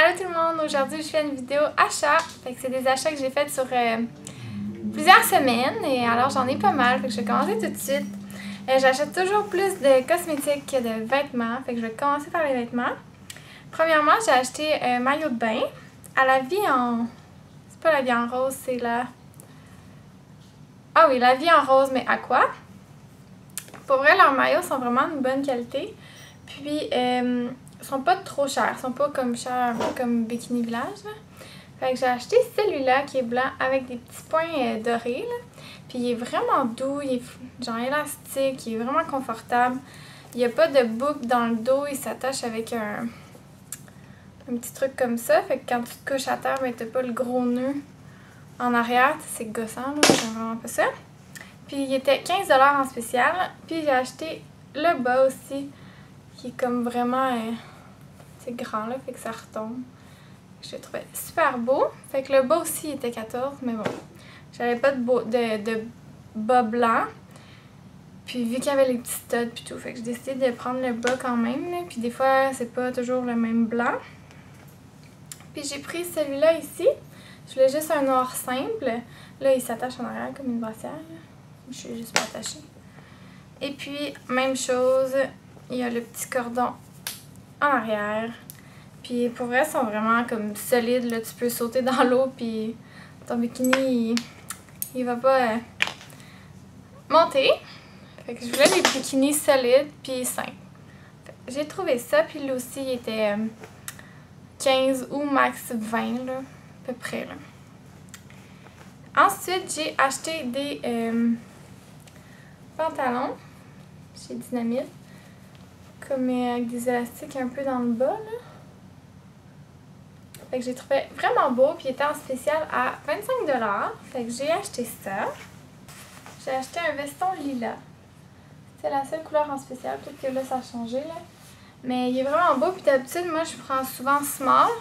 Allô tout le monde, aujourd'hui je fais une vidéo achat, fait que c'est des achats que j'ai fait sur plusieurs semaines et alors j'en ai pas mal, fait que je vais commencer tout de suite. J'achète toujours plus de cosmétiques que de vêtements, fait que je vais commencer par les vêtements. Premièrement, j'ai acheté un maillot de bain à la vie en... c'est pas la vie en rose, c'est la... Ah oui, la vie en rose mais aqua. Pour vrai, leurs maillots sont vraiment de bonne qualité, puis sont pas trop chers, sont pas comme chers, un peu comme Bikini Village là. Fait que j'ai acheté celui-là qui est blanc avec des petits points dorés là. Puis il est vraiment doux, il est genre élastique, il est vraiment confortable. Il n'y a pas de boucle dans le dos, il s'attache avec un petit truc comme ça. Fait que quand tu te couches à terre, ben t'as pas le gros nœud en arrière, c'est gossant là, j'aime vraiment pas ça. Puis il était 15$ en spécial. Puis j'ai acheté le bas aussi, qui est comme vraiment c'est grand là, fait que ça retombe. Je le trouvais super beau. Fait que le bas aussi il était 14$, mais bon, j'avais pas de bas blanc. Puis vu qu'il y avait les petits studs puis tout, fait que j'ai décidé de prendre le bas quand même. Là. Puis des fois c'est pas toujours le même blanc. Puis j'ai pris celui-là ici. Je voulais juste un noir simple. Là il s'attache en arrière comme une brassière. Je suis juste pas attachée. Et puis même chose, il y a le petit cordon en arrière. Puis pour vrai, ils sont vraiment comme solides. Là. Tu peux sauter dans l'eau puis ton bikini, il va pas monter. Fait que je voulais des bikinis solides puis simples. J'ai trouvé ça. Puis lui aussi, il était 15 ou max 20, là, à peu près. Là. Ensuite, j'ai acheté des pantalons chez Dynamite. Comme avec des élastiques un peu dans le bas, là. Fait que j'ai trouvé vraiment beau, puis il était en spécial à 25$. Fait que j'ai acheté ça. J'ai acheté un veston lilas. C'est la seule couleur en spécial, peut-être que là ça a changé, là. Mais il est vraiment beau, puis d'habitude, moi je prends souvent small,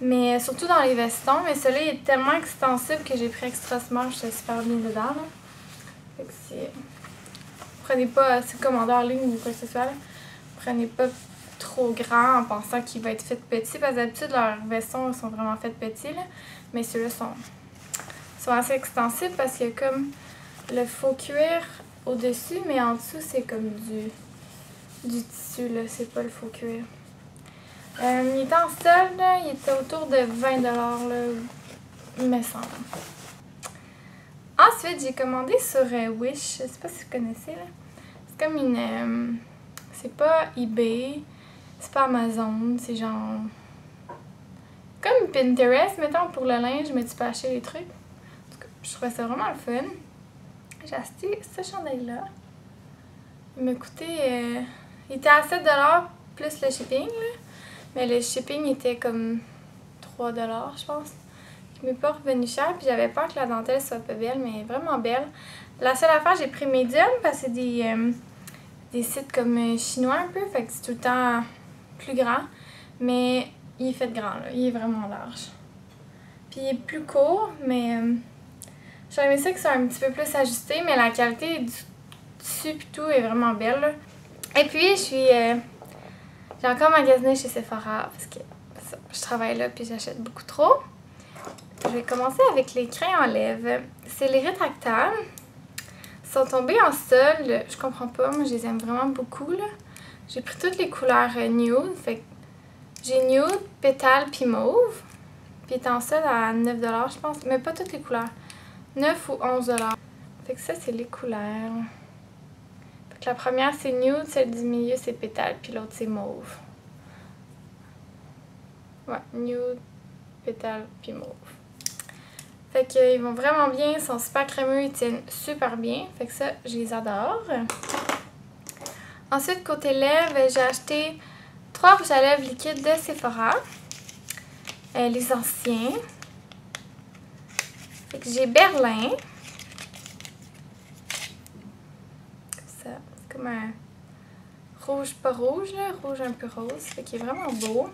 mais surtout dans les vestons. Mais celui-là il est tellement extensible que j'ai pris extra small, j'étais super bien dedans, là. Fait que c'est... Prenez pas, c'est commandé en ligne ou quoi que ce soit, là. Prenez pas trop grand en pensant qu'il va être fait petit, parce que d'habitude leurs vestons sont vraiment faits petits là. Mais ceux-là sont assez extensibles parce qu'il y a comme le faux cuir au dessus, mais en dessous c'est comme du tissu là, c'est pas le faux cuir. Il était en solde, là, il était autour de 20$ là, il me semble. Ensuite j'ai commandé sur Wish, je sais pas si vous connaissez là. C'est comme une c'est pas eBay, c'est pas Amazon, c'est genre... comme Pinterest, mettons, pour le linge, mais tu peux acheter les trucs. En tout cas, je trouvais ça vraiment le fun. J'ai acheté ce chandail-là. Il m'a coûté... il était à 7$ plus le shipping, là. Mais le shipping était comme 3$, je pense. Il m'est pas revenu cher, puis j'avais peur que la dentelle soit pas belle, mais vraiment belle. La seule affaire, j'ai pris medium, parce que c'est des sites comme chinois un peu, fait que c'est tout le temps plus grand, mais il est fait grand, là. Il est vraiment large. Puis il est plus court, mais j'aurais aimé ça que ça soit un petit peu plus ajusté, mais la qualité du tissu et tout est vraiment belle, là. Et puis j'ai encore magasiné chez Sephora, parce que je travaille là puis j'achète beaucoup trop. Je vais commencer avec les crayons à lèvres. C'est les rétractables. Ils sont tombés en solde, je comprends pas, moi je les aime vraiment beaucoup là. J'ai pris toutes les couleurs nude, fait que j'ai nude, pétale puis mauve. Puis il est en solde à 9$ je pense, mais pas toutes les couleurs. 9 ou 11$. Fait que ça c'est les couleurs. Fait que la première c'est nude, celle du milieu c'est pétale, puis l'autre c'est mauve. Ouais, nude, pétale puis mauve. Fait qu'ils vont vraiment bien, ils sont super crémeux, ils tiennent super bien. Fait que ça, je les adore. Ensuite, côté lèvres, j'ai acheté 3 rouges à lèvres liquides de Sephora. Les anciens. Fait que j'ai Berlin. Ça, c'est comme un rouge pas rouge, là, rouge un peu rose. Fait qu'il est vraiment beau.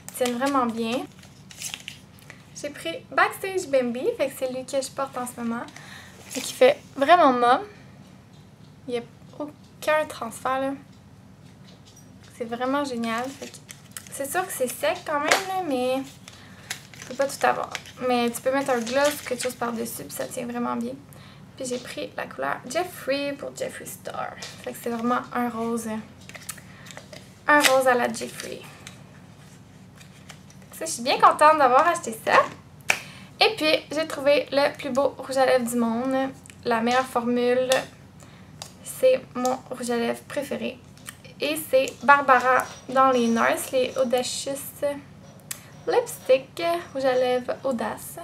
Ils tiennent vraiment bien. J'ai pris Backstage Bambi, fait que c'est lui que je porte en ce moment. Et qui fait vraiment mom. Il n'y a aucun transfert là. C'est vraiment génial. C'est sûr que c'est sec quand même là, mais peux pas tout avoir. Mais tu peux mettre un gloss ou quelque chose par-dessus, puis ça tient vraiment bien. Puis j'ai pris la couleur Jeffree pour Jeffree Star. Fait que c'est vraiment un rose. Un rose à la Jeffree. Ça, je suis bien contente d'avoir acheté ça. Et puis, j'ai trouvé le plus beau rouge à lèvres du monde. La meilleure formule. C'est mon rouge à lèvres préféré. Et c'est Barbara dans les NARS, les Audacious Lipstick rouge à lèvres Audace.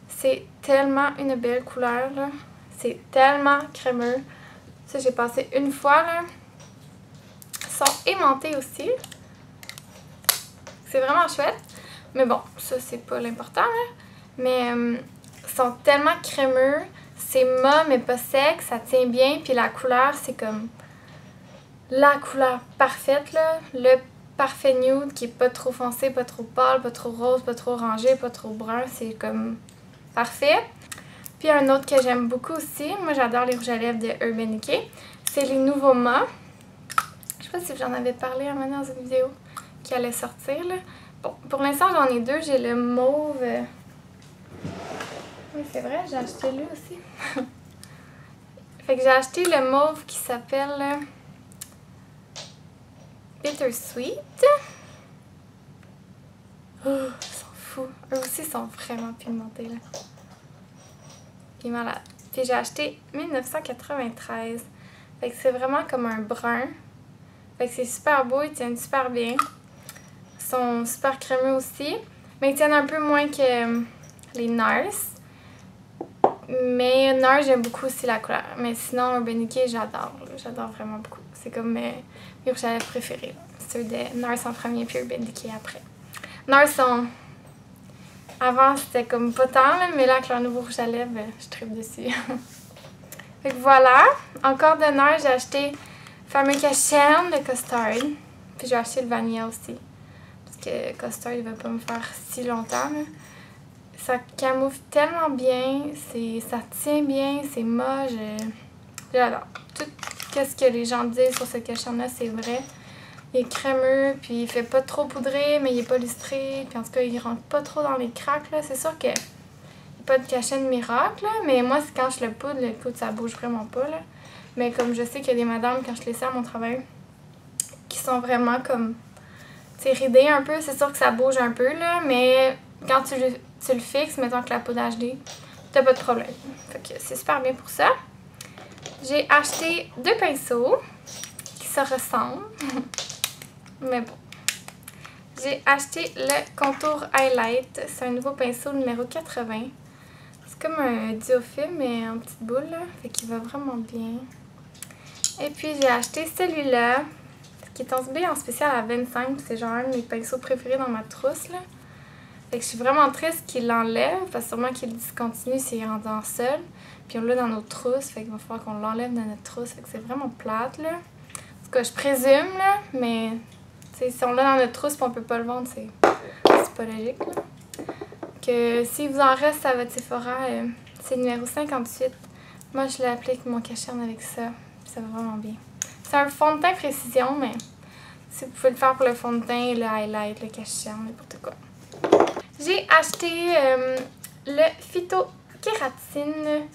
C'est tellement une belle couleur, là. C'est tellement crémeux. Ça, j'ai passé une fois, là. Ils sont aimantés aussi. C'est vraiment chouette. Mais bon, ça, c'est pas l'important, là. Mais ils sont tellement crémeux. C'est mat, mais pas sec. Ça tient bien. Puis la couleur, c'est comme la couleur parfaite, là. Le parfait nude qui est pas trop foncé, pas trop pâle, pas trop rose, pas trop orangé, pas trop brun. C'est comme parfait. Puis un autre que j'aime beaucoup aussi, moi j'adore les rouges à lèvres de Urban Decay, c'est les nouveaux mat. Je sais pas si j'en avais parlé à un moment dans une vidéo qui allait sortir, là. Bon, pour l'instant j'en ai deux, j'ai le mauve. Oui, c'est vrai, j'ai acheté lui aussi. Fait que j'ai acheté le mauve qui s'appelle Bittersweet. Oh, ils sont fous. Eux aussi sont vraiment pigmentés, là. Il est malade. Puis j'ai acheté 1993. Fait que c'est vraiment comme un brun. Fait que c'est super beau, ils tiennent super bien. Ils sont super crémeux aussi. Mais ils tiennent un peu moins que les NARS. Mais NARS, j'aime beaucoup aussi la couleur. Mais sinon, Urban Decay, j'adore. J'adore vraiment beaucoup. C'est comme mes rouges à lèvres préférés. Ceux de NARS en premier, puis Urban Decay après. NARS sont... Avant, c'était comme pas tant, là, mais là, avec leur nouveau rouge à lèvres, je tripe dessus. Fait que voilà. Encore de NARS, j'ai acheté fameux cachet de Custard. Puis j'ai acheté le vanilla aussi. Parce que Custard, il va pas me faire si longtemps, là. Ça camoufle tellement bien, ça tient bien, c'est moche. J'adore. Tout ce que les gens disent sur ce cachet-là, c'est vrai. Il est crémeux, puis il fait pas trop poudré, mais il est pas lustré. Puis en tout cas, il rentre pas trop dans les craques, là. C'est sûr qu'il n'y a pas de cachet de miracle, là. Mais moi, quand je le poudre, écoute, ça bouge vraiment pas, là. Mais comme je sais qu'il y a des madames, quand je les sers à mon travail, qui sont vraiment comme, tu sais, ridées un peu. C'est sûr que ça bouge un peu, là. Mais quand tu le fixes, mettons que la poudre HD, t'as pas de problème. Fait que c'est super bien pour ça. J'ai acheté 2 pinceaux qui se ressemblent. Mais bon. J'ai acheté le Contour Highlight. C'est un nouveau pinceau numéro 80. C'est comme un diophyme, mais en petite boule, là. Fait qu'il va vraiment bien. Et puis j'ai acheté celui-là, qui est tombé en spécial à 25. C'est genre un de mes pinceaux préférés dans ma trousse, là. Fait que je suis vraiment triste qu'il l'enlève, parce que sûrement qu'il discontinue s'il rentre en seul. Puis on l'a dans notre trousse, fait qu'il va falloir qu'on l'enlève dans notre trousse. Fait que c'est vraiment plate, là. En tout cas, je présume, là, mais si on l'a dans notre trousse et on peut pas le vendre, c'est pas logique, là. Que si vous en reste à votre Sephora, c'est le numéro 58. Moi, je l'applique mon cachet avec ça. Ça va vraiment bien. C'est un fond de teint précision, mais si vous pouvez le faire pour le fond de teint, le highlight, le cachet, n'importe quoi. J'ai acheté le Phyto-Kératine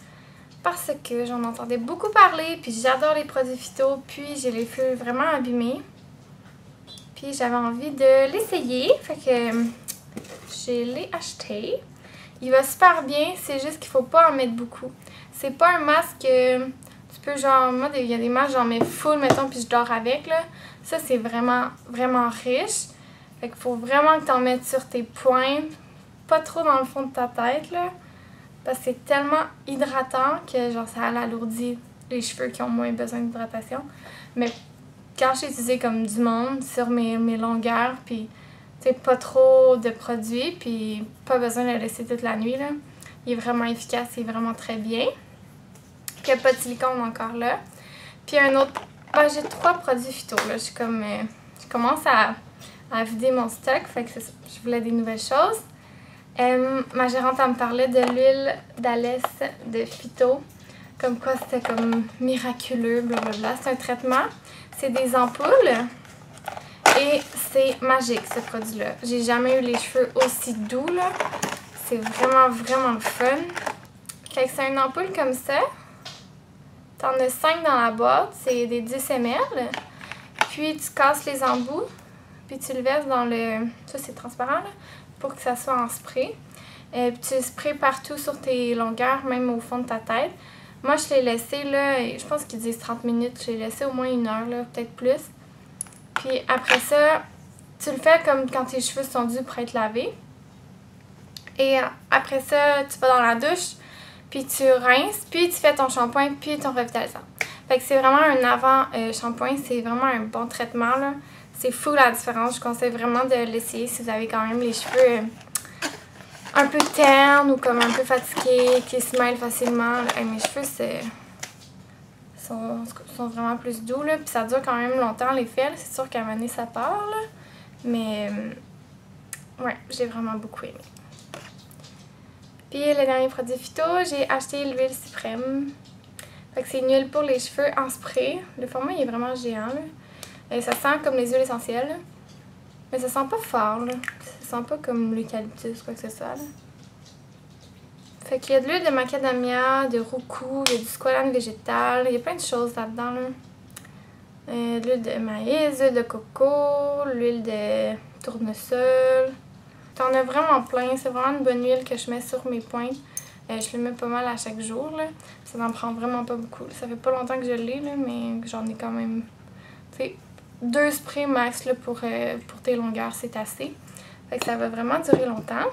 parce que j'en entendais beaucoup parler, puis j'adore les produits phyto, puis j'ai les cheveux vraiment abîmés. Puis j'avais envie de l'essayer, fait que je l'ai acheté. Il va super bien, c'est juste qu'il faut pas en mettre beaucoup. C'est pas un masque que tu peux genre, moi il y a des masques j'en mets full mettons puis je dors avec là. Ça c'est vraiment vraiment riche. Fait qu'il faut vraiment que tu en mettes sur tes pointes, pas trop dans le fond de ta tête là. Parce que c'est tellement hydratant que genre ça alourdit les cheveux qui ont moins besoin d'hydratation. Mais quand j'ai utilisé comme du monde sur mes longueurs, puis tu sais, pas trop de produits, puis pas besoin de le laisser toute la nuit, là. Il est vraiment efficace, il est vraiment très bien. Puis il n'y a pas de silicone encore là. Puis un autre, ben, j'ai 3 produits phyto, là. Je commence à vider mon stock, fait que je voulais des nouvelles choses. Ma gérante, elle me parlait de l'huile d'Alès de phyto. Comme quoi c'était comme miraculeux, blablabla. C'est un traitement. C'est des ampoules. Et c'est magique ce produit-là. J'ai jamais eu les cheveux aussi doux là. C'est vraiment, vraiment le fun. Fait que c'est une ampoule comme ça. T'en as 5 dans la boîte, c'est des 10 ml. Puis tu casses les embouts, puis tu le verses dans le... Ça c'est transparent là, pour que ça soit en spray. Puis tu le sprays partout sur tes longueurs, même au fond de ta tête. Moi je l'ai laissé là, je pense qu'ils disent 30 minutes, je l'ai laissé au moins 1 heure là, peut-être plus. Puis après ça, tu le fais comme quand tes cheveux sont dus pour être lavés. Et après ça, tu vas dans la douche, puis tu rinces, puis tu fais ton shampoing, puis ton revitalisant. Fait que c'est vraiment un avant-shampoing, c'est vraiment un bon traitement, là. C'est fou la différence, je conseille vraiment de l'essayer si vous avez quand même les cheveux un peu ternes ou comme un peu fatigués, qui se mêlent facilement. Mes cheveux, sont vraiment plus doux, là, puis ça dure quand même longtemps l'effet, c'est sûr qu'à un moment donné, ça part, là. Mais, ouais, j'ai vraiment beaucoup aimé. Puis le dernier produit phyto, j'ai acheté l'huile suprême. Fait que c'est une huile pour les cheveux en spray. Le format il est vraiment géant là. Et ça sent comme les huiles essentielles. Là. Mais ça sent pas fort là. Ça sent pas comme l'eucalyptus quoi que ce soit là. Fait qu'il y a de l'huile de macadamia, de roucou, il y a du squalane végétal, il y a plein de choses là-dedans là. De l'huile de maïs, l'huile de coco, l'huile de tournesol. T'en as vraiment plein, c'est vraiment une bonne huile que je mets sur mes pointes. Je le mets pas mal à chaque jour, là. Ça n'en prend vraiment pas beaucoup. Ça fait pas longtemps que je l'ai, là, mais j'en ai quand même... Tu sais, 2 sprays max là, pour tes longueurs, c'est assez. Fait que ça va vraiment durer longtemps.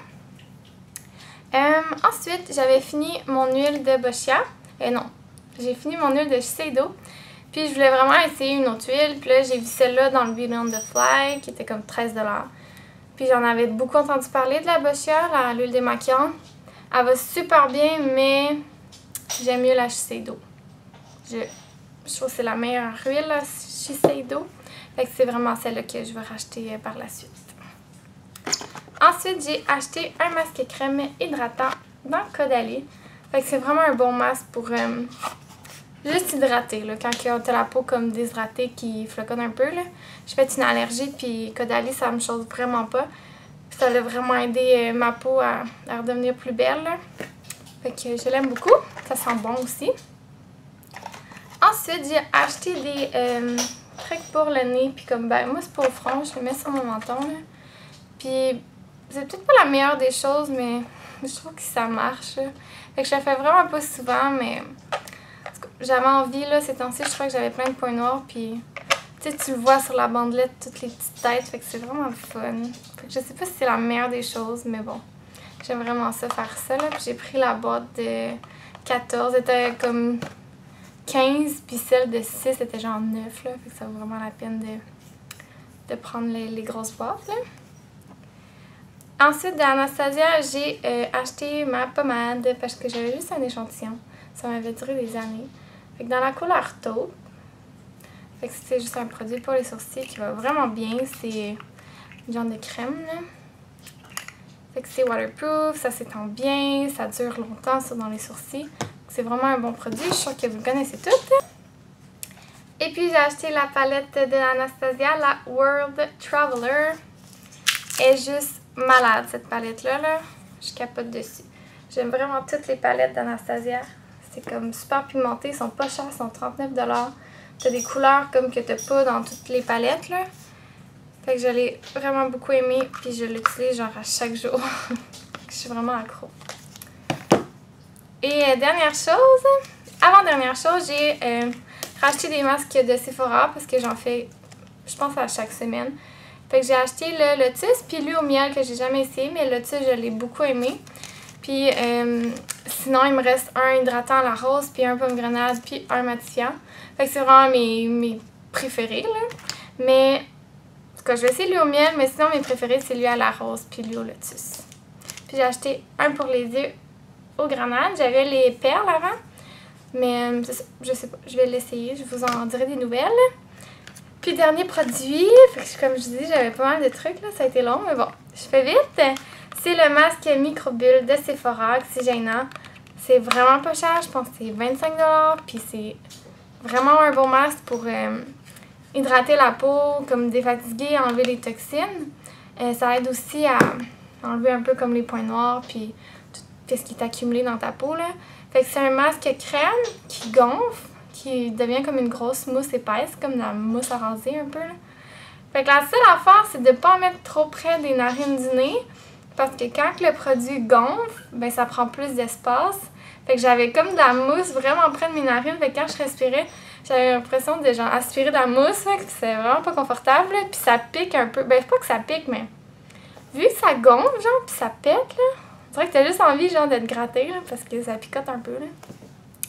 Ensuite, j'avais fini mon huile de Boscia. Non, j'ai fini mon huile de Shiseido. Puis je voulais vraiment essayer une autre huile. Puis là, j'ai vu celle-là dans le Beauty on the Fly, qui était comme 13$. Puis j'en avais beaucoup entendu parler de la Boscia, l'huile démaquillante. Elle va super bien, mais j'aime mieux la Shiseido. Je trouve que c'est la meilleure huile, la Shiseido. Fait que c'est vraiment celle-là que je vais racheter par la suite. Ensuite, j'ai acheté un masque crème hydratant dans Caudalie. Fait que c'est vraiment un bon masque pour juste hydrater. Là, quand tu as la peau comme déshydratée qui floconne un peu. Je fais une allergie, puis Caudalie, ça me chauffe vraiment pas. Ça a vraiment aidé ma peau à redevenir plus belle. Là. Fait que je l'aime beaucoup. Ça sent bon aussi. Ensuite, j'ai acheté des trucs pour le nez. Puis comme ben moi, c'est pas au front, je les mets sur mon menton. Là. Puis c'est peut-être pas la meilleure des choses, mais je trouve que ça marche. Là. Fait que je le fais vraiment pas souvent, mais j'avais envie, là, ces temps-ci, je crois que j'avais plein de points noirs, puis tu le vois sur la bandelette, toutes les petites têtes, fait que c'est vraiment le fun. Fait que je sais pas si c'est la meilleure des choses, mais bon, j'aime vraiment ça, faire ça, là. Puis j'ai pris la boîte de 14, c'était comme 15, puis celle de 6, c'était genre 9, là. Fait que ça vaut vraiment la peine de prendre les grosses boîtes, là. Ensuite, d'Anastasia, j'ai acheté ma pommade, parce que j'avais juste un échantillon. Ça m'avait duré des années. Fait que dans la couleur taupe, fait que c'est juste un produit pour les sourcils qui va vraiment bien. C'est une genre de crème, là. Fait que c'est waterproof, ça s'étend bien, ça dure longtemps, ça, dans les sourcils. C'est vraiment un bon produit, je suis sûre que vous le connaissez toutes. Et puis j'ai acheté la palette de Anastasia, la World Traveler. Elle est juste malade, cette palette-là, là. Je capote dessus. J'aime vraiment toutes les palettes d'Anastasia. C'est comme super pigmenté, ils sont pas chers, ils sont 39$. T'as des couleurs comme que t'as pas dans toutes les palettes, là. Fait que je l'ai vraiment beaucoup aimé, puis je l'utilise genre à chaque jour. Je suis vraiment accro. Et dernière chose, avant-dernière chose, j'ai racheté des masques de Sephora parce que j'en fais, je pense, à chaque semaine. Fait que j'ai acheté le Lotus, puis lui au miel que j'ai jamais essayé, mais le Lotus, je l'ai beaucoup aimé. Puis sinon, il me reste un hydratant à la rose, puis un pomme grenade, puis un matifiant. Fait que c'est vraiment mes préférés, là. Mais, en tout cas, je vais essayer lui au miel, mais sinon, mes préférés, c'est lui à la rose, puis lui au lotus. Puis j'ai acheté un pour les yeux aux grenades. J'avais les perles avant, mais je sais pas, je vais l'essayer, je vous en dirai des nouvelles. Puis dernier produit, fait que comme je vous dis, j'avais pas mal de trucs, là, ça a été long, mais bon, je fais vite. C'est le masque microbulle de Sephora, Oxygénant. C'est vraiment pas cher, je pense que c'est 25$, puis c'est vraiment un bon masque pour hydrater la peau, comme défatiguer, enlever les toxines. Ça aide aussi à enlever un peu comme les points noirs puis tout ce qui est accumulé dans ta peau, là. Fait que c'est un masque crème qui gonfle, qui devient comme une grosse mousse épaisse, comme de la mousse à raser un peu, là. Fait que la seule affaire, c'est de ne pas en mettre trop près des narines du nez, parce que quand le produit gonfle, ben ça prend plus d'espace. Fait que j'avais comme de la mousse vraiment près de mes narines, fait que quand je respirais, j'avais l'impression de genre aspirer de la mousse, fait que c'est vraiment pas confortable, là. Puis ça pique un peu, ben c'est pas que ça pique, mais vu que ça gonfle, genre, puis ça pète, là, on dirait que t'as juste envie, genre, de te gratter, là, parce que ça picote un peu, là.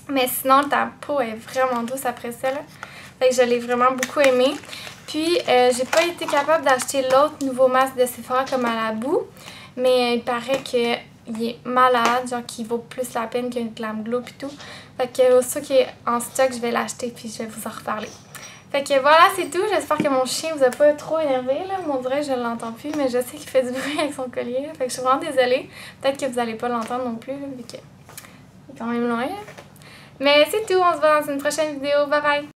Mais sinon, ta peau est vraiment douce après ça, là. Fait que je l'ai vraiment beaucoup aimé. Puis, j'ai pas été capable d'acheter l'autre nouveau masque de Sephora comme à la boue. Mais il paraît qu'il est malade, genre qu'il vaut plus la peine que Glam Glow pis tout. Fait que aussitôt qu'il est en stock, je vais l'acheter puis je vais vous en reparler. Fait que voilà, c'est tout. J'espère que mon chien vous a pas trop énervé, là. On dirait que je l'entends plus, mais je sais qu'il fait du bruit avec son collier, là. Fait que je suis vraiment désolée. Peut-être que vous allez pas l'entendre non plus, là, vu qu'il est quand même loin, là. Mais c'est tout, on se voit dans une prochaine vidéo. Bye bye!